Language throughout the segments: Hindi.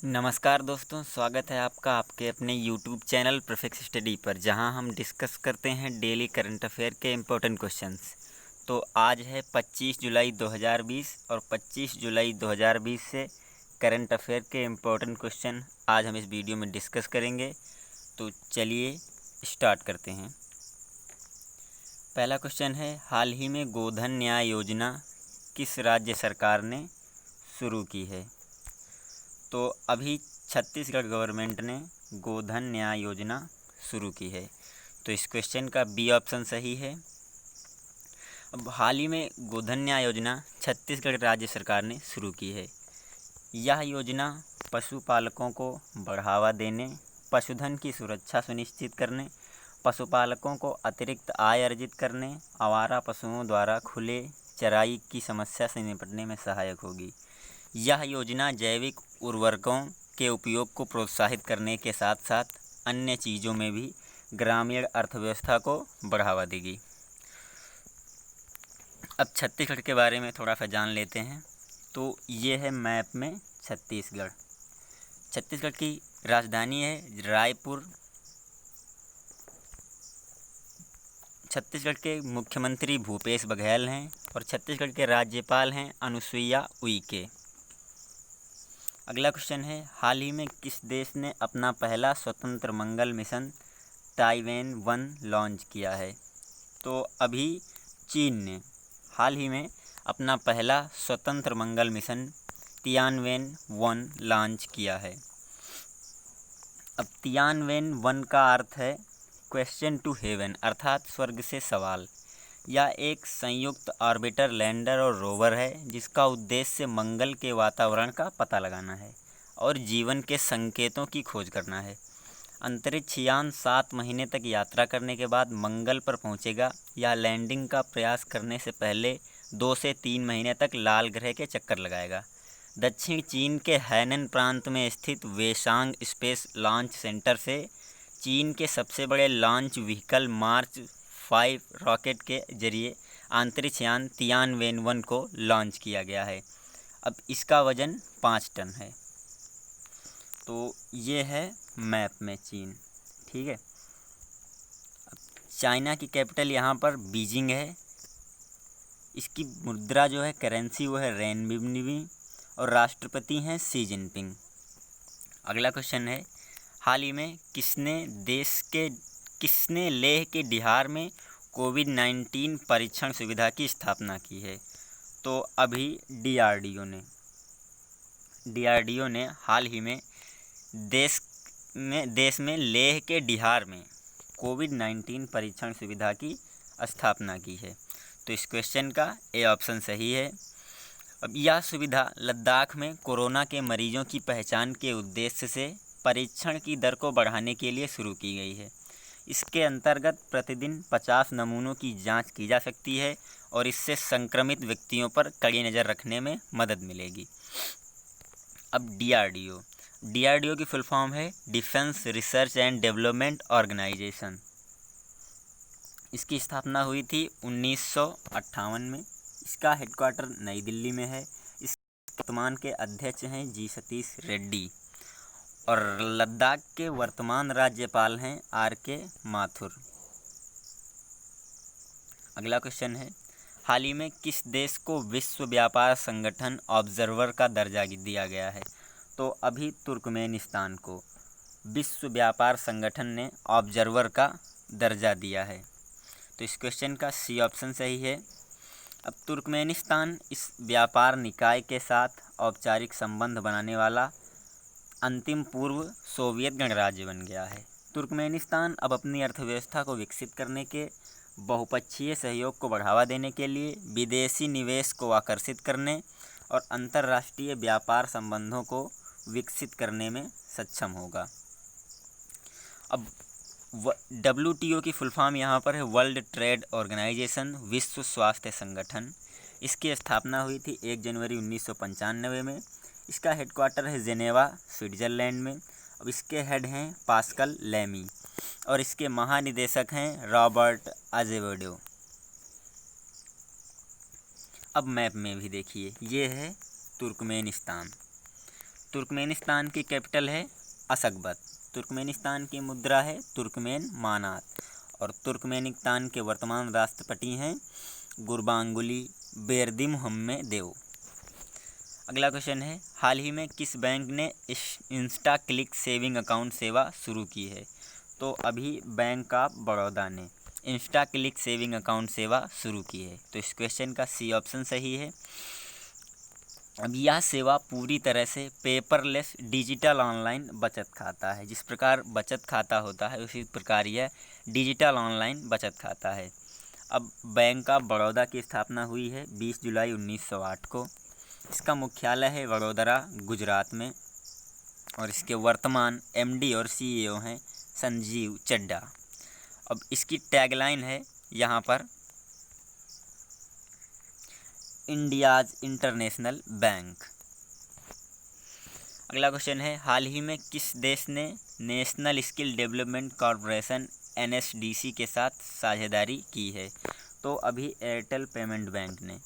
नमस्कार दोस्तों, स्वागत है आपका आपके अपने यूट्यूब चैनल प्रीफिक्स स्टडी पर, जहां हम डिस्कस करते हैं डेली करंट अफेयर के इम्पोर्टेंट क्वेश्चंस। तो आज है 25 जुलाई 2020 और 25 जुलाई 2020 से करंट अफेयर के इम्पोर्टेंट क्वेश्चन आज हम इस वीडियो में डिस्कस करेंगे। तो चलिए स्टार्ट करते हैं। पहला क्वेश्चन है, हाल ही में गोधन न्याय योजना किस राज्य सरकार ने शुरू की है? तो अभी छत्तीसगढ़ गवर्नमेंट ने गोधन न्याय योजना शुरू की है। तो इस क्वेश्चन का बी ऑप्शन सही है। अब हाल ही में गोधन न्याय योजना छत्तीसगढ़ राज्य सरकार ने शुरू की है। यह योजना पशुपालकों को बढ़ावा देने, पशुधन की सुरक्षा सुनिश्चित करने, पशुपालकों को अतिरिक्त आय अर्जित करने, आवारा पशुओं द्वारा खुले चराई की समस्या से निपटने में सहायक होगी। यह योजना जैविक उर्वरकों के उपयोग को प्रोत्साहित करने के साथ साथ अन्य चीज़ों में भी ग्रामीण अर्थव्यवस्था को बढ़ावा देगी। अब छत्तीसगढ़ के बारे में थोड़ा सा जान लेते हैं। तो ये है मैप में छत्तीसगढ़। छत्तीसगढ़ की राजधानी है रायपुर। छत्तीसगढ़ के मुख्यमंत्री भूपेश बघेल हैं और छत्तीसगढ़ के राज्यपाल हैं अनुसुईया उइके। अगला क्वेश्चन है, हाल ही में किस देश ने अपना पहला स्वतंत्र मंगल मिशन टाइवैन-1 लॉन्च किया है? तो अभी चीन ने हाल ही में अपना पहला स्वतंत्र मंगल मिशन तियानवेन-1 लॉन्च किया है। अब तियानवेन-1 का अर्थ है क्वेश्चन टू हेवन, अर्थात स्वर्ग से सवाल। यह एक संयुक्त ऑर्बिटर, लैंडर और रोवर है जिसका उद्देश्य मंगल के वातावरण का पता लगाना है और जीवन के संकेतों की खोज करना है। अंतरिक्ष यान 7 महीने तक यात्रा करने के बाद मंगल पर पहुंचेगा। यह लैंडिंग का प्रयास करने से पहले 2 से 3 महीने तक लाल ग्रह के चक्कर लगाएगा। दक्षिण चीन के हैनन प्रांत में स्थित वेसांग स्पेस लॉन्च सेंटर से चीन के सबसे बड़े लॉन्च व्हीकल मार्च 5 रॉकेट के जरिए अंतरिक्ष यान तियानवेन-1 को लॉन्च किया गया है। अब इसका वजन 5 टन है। तो ये है मैप में चीन, ठीक है। अब चाइना की कैपिटल यहाँ पर बीजिंग है। इसकी मुद्रा जो है, करेंसी, वो है रेनमिनबी और राष्ट्रपति हैं शी जिनपिंग। अगला क्वेश्चन है, हाल ही में किसने लेह के डिहार में कोविड-19 परीक्षण सुविधा की स्थापना की है? तो अभी डीआरडीओ ने हाल ही में देश में लेह के डिहार में कोविड-19 परीक्षण सुविधा की स्थापना की है। तो इस क्वेश्चन का ए ऑप्शन सही है। अब यह सुविधा लद्दाख में कोरोना के मरीजों की पहचान के उद्देश्य से परीक्षण की दर को बढ़ाने के लिए शुरू की गई है। इसके अंतर्गत प्रतिदिन 50 नमूनों की जांच की जा सकती है और इससे संक्रमित व्यक्तियों पर कड़ी नज़र रखने में मदद मिलेगी। अब डीआरडीओ की फुल फॉर्म है defence research and development organisation. इसकी स्थापना हुई थी 1958 में। इसका हेडक्वार्टर नई दिल्ली में है। इस वर्तमान के अध्यक्ष हैं जी सतीश रेड्डी और लद्दाख के वर्तमान राज्यपाल हैं आर.के. माथुर। अगला क्वेश्चन है, हाल ही में किस देश को विश्व व्यापार संगठन ऑब्जर्वर का दर्जा दिया गया है? तो अभी तुर्कमेनिस्तान को विश्व व्यापार संगठन ने ऑब्जर्वर का दर्जा दिया है। तो इस क्वेश्चन का सी ऑप्शन सही है। अब तुर्कमेनिस्तान इस व्यापार निकाय के साथ औपचारिक संबंध बनाने वाला अंतिम पूर्व सोवियत गणराज्य बन गया है। तुर्कमेनिस्तान अब अपनी अर्थव्यवस्था को विकसित करने के, बहुपक्षीय सहयोग को बढ़ावा देने के लिए, विदेशी निवेश को आकर्षित करने और अंतर्राष्ट्रीय व्यापार संबंधों को विकसित करने में सक्षम होगा। अब WTO की फुल फॉर्म यहाँ पर है वर्ल्ड ट्रेड ऑर्गेनाइजेशन, विश्व स्वास्थ्य संगठन। इसकी स्थापना हुई थी 1 जनवरी 1995 में। इसका हेडक्वार्टर है जेनेवा, स्विट्ज़रलैंड में। अब इसके हेड हैं पास्कल लेमी और इसके महानिदेशक हैं रॉबर्ट अजेवेडो। अब मैप में भी देखिए, ये है तुर्कमेनिस्तान। तुर्कमेनिस्तान की कैपिटल है अशगबत। तुर्कमेनिस्तान की मुद्रा है तुर्कमेन मानात और तुर्कमेनिस्तान के वर्तमान राष्ट्रपति हैं गुरबांगुली बेर्दिमुहम्मेदेव। अगला क्वेश्चन है, हाल ही में किस बैंक ने इंस्टा क्लिक सेविंग अकाउंट सेवा शुरू की है? तो अभी बैंक ऑफ बड़ौदा ने इंस्टा क्लिक सेविंग अकाउंट सेवा शुरू की है। तो इस क्वेश्चन का सी ऑप्शन सही है। अब यह सेवा पूरी तरह से पेपरलेस डिजिटल ऑनलाइन बचत खाता है। जिस प्रकार बचत खाता होता है उसी प्रकार यह डिजिटल ऑनलाइन बचत खाता है। अब बैंक ऑफ बड़ौदा की स्थापना हुई है 20 जुलाई 1908 को। इसका मुख्यालय है वडोदरा, गुजरात में और इसके वर्तमान एमडी और सीईओ हैं संजीव चड्ढा। अब इसकी टैगलाइन है यहाँ पर इंडियाज इंटरनेशनल बैंक। अगला क्वेश्चन है, हाल ही में किस देश ने national skill development corporation NSDC के साथ साझेदारी की है? तो अभी एयरटेल पेमेंट बैंक ने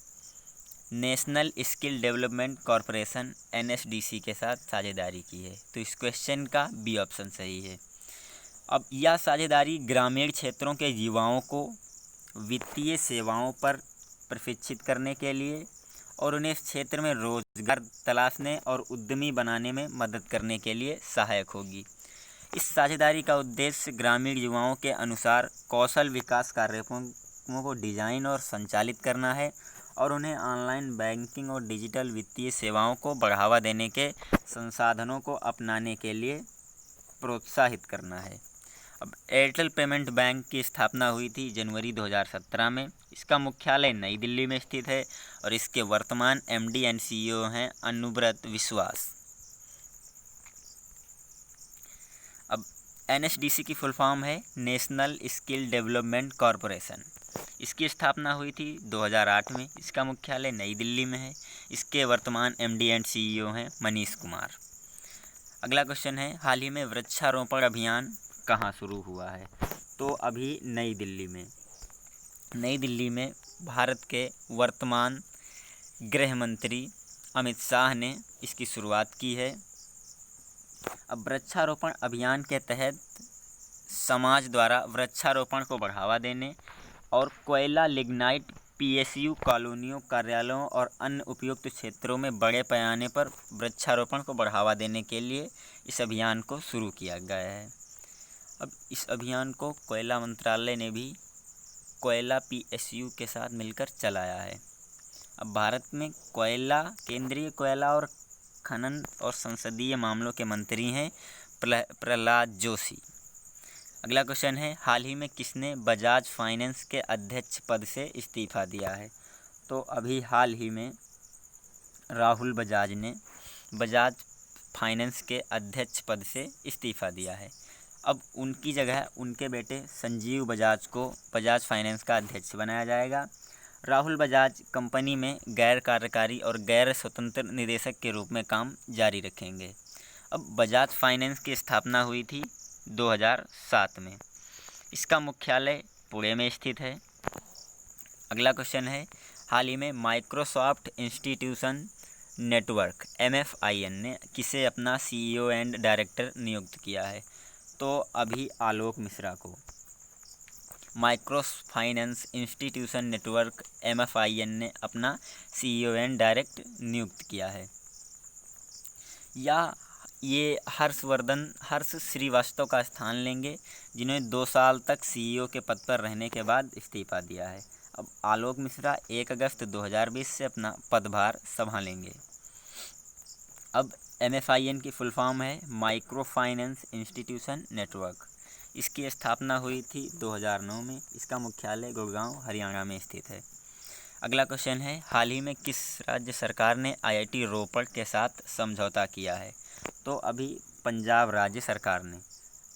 national skill development corporation NSDC के साथ साझेदारी की है। तो इस क्वेश्चन का बी ऑप्शन सही है। अब यह साझेदारी ग्रामीण क्षेत्रों के युवाओं को वित्तीय सेवाओं पर प्रशिक्षित करने के लिए और उन्हें इस क्षेत्र में रोजगार तलाशने और उद्यमी बनाने में मदद करने के लिए सहायक होगी। इस साझेदारी का उद्देश्य ग्रामीण युवाओं के अनुसार कौशल विकास कार्यक्रमों को डिजाइन और संचालित करना है और उन्हें ऑनलाइन बैंकिंग और डिजिटल वित्तीय सेवाओं को बढ़ावा देने के संसाधनों को अपनाने के लिए प्रोत्साहित करना है। अब एयरटेल पेमेंट बैंक की स्थापना हुई थी जनवरी 2017 में। इसका मुख्यालय नई दिल्ली में स्थित है और इसके वर्तमान एमडी एंड सीईओ हैं अनुव्रत विश्वास। अब एनएसडीसी की फुल फॉर्म है नेशनल स्किल डेवलपमेंट कॉरपोरेशन। इसकी स्थापना हुई थी 2008 में। इसका मुख्यालय नई दिल्ली में है। इसके वर्तमान एमडी एंड सीईओ हैं मनीष कुमार। अगला क्वेश्चन है, हाल ही में वृक्षारोपण अभियान कहाँ शुरू हुआ है? तो अभी नई दिल्ली में भारत के वर्तमान गृह मंत्री अमित शाह ने इसकी शुरुआत की है। अब वृक्षारोपण अभियान के तहत समाज द्वारा वृक्षारोपण को बढ़ावा देने और कोयला लिग्नाइट पीएसयू कॉलोनियों, कार्यालयों और अन्य उपयुक्त क्षेत्रों में बड़े पैमाने पर वृक्षारोपण को बढ़ावा देने के लिए इस अभियान को शुरू किया गया है। अब इस अभियान को कोयला मंत्रालय ने भी कोयला पीएसयू के साथ मिलकर चलाया है। अब भारत में केंद्रीय कोयला और खनन और संसदीय मामलों के मंत्री हैं प्रहलाद जोशी। अगला क्वेश्चन है, हाल ही में किसने बजाज फाइनेंस के अध्यक्ष पद से इस्तीफा दिया है? तो अभी हाल ही में राहुल बजाज ने बजाज फाइनेंस के अध्यक्ष पद से इस्तीफा दिया है। अब उनकी जगह उनके बेटे संजीव बजाज को बजाज फाइनेंस का अध्यक्ष बनाया जाएगा। राहुल बजाज कंपनी में गैर कार्यकारी और गैर स्वतंत्र निदेशक के रूप में काम जारी रखेंगे। अब बजाज फाइनेंस की स्थापना हुई थी 2007 में। इसका मुख्यालय पुणे में स्थित है। अगला क्वेश्चन है, हाल ही में माइक्रोसॉफ्ट इंस्टीट्यूशन नेटवर्क MFIN ने किसे अपना सीईओ एंड डायरेक्टर नियुक्त किया है? तो अभी आलोक मिश्रा को micro finance institution network MFIN ने अपना सीईओ एंड डायरेक्टर नियुक्त किया है। ये हर्ष श्रीवास्तव का स्थान लेंगे, जिन्होंने 2 साल तक सीईओ के पद पर रहने के बाद इस्तीफा दिया है। अब आलोक मिश्रा 1 अगस्त 2020 से अपना पदभार संभालेंगे। अब MFIN की फुल फॉर्म है माइक्रो फाइनेंस इंस्टीट्यूशन नेटवर्क। इसकी स्थापना हुई थी 2009 में। इसका मुख्यालय गुड़गांव, हरियाणा में स्थित है। अगला क्वेश्चन है, हाल ही में किस राज्य सरकार ने IIT रोपड़ के साथ समझौता किया है? तो अभी पंजाब राज्य सरकार ने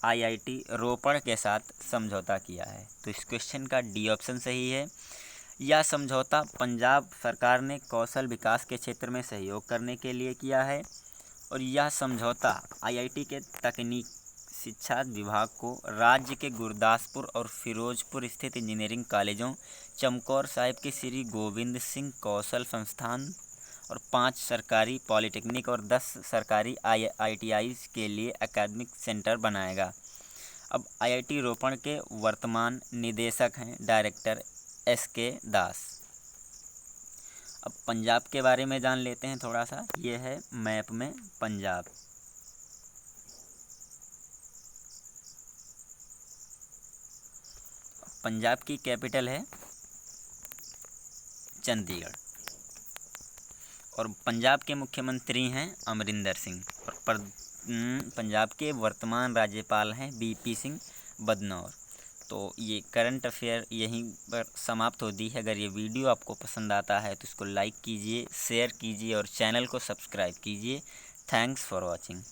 IIT रोपड़ के साथ समझौता किया है। तो इस क्वेश्चन का डी ऑप्शन सही है। यह समझौता पंजाब सरकार ने कौशल विकास के क्षेत्र में सहयोग करने के लिए किया है और यह समझौता IIT के तकनीक शिक्षा विभाग को राज्य के गुरदासपुर और फिरोजपुर स्थित इंजीनियरिंग कॉलेजों, चमकौर साहिब के श्री गोविंद सिंह कौशल संस्थान और 5 सरकारी पॉलिटेक्निक और 10 सरकारी IITI के लिए एकेडमिक सेंटर बनाएगा। अब IIT रोपण के वर्तमान निदेशक हैं डायरेक्टर SK दास। अब पंजाब के बारे में जान लेते हैं थोड़ा सा। ये है मैप में पंजाब। पंजाब की कैपिटल है चंडीगढ़ और पंजाब के मुख्यमंत्री हैं अमरिंदर सिंह और पंजाब के वर्तमान राज्यपाल हैं BP सिंह बदनौर। तो ये करंट अफेयर यहीं पर समाप्त होती है। अगर ये वीडियो आपको पसंद आता है तो इसको लाइक कीजिए, शेयर कीजिए और चैनल को सब्सक्राइब कीजिए। Thanks for watching.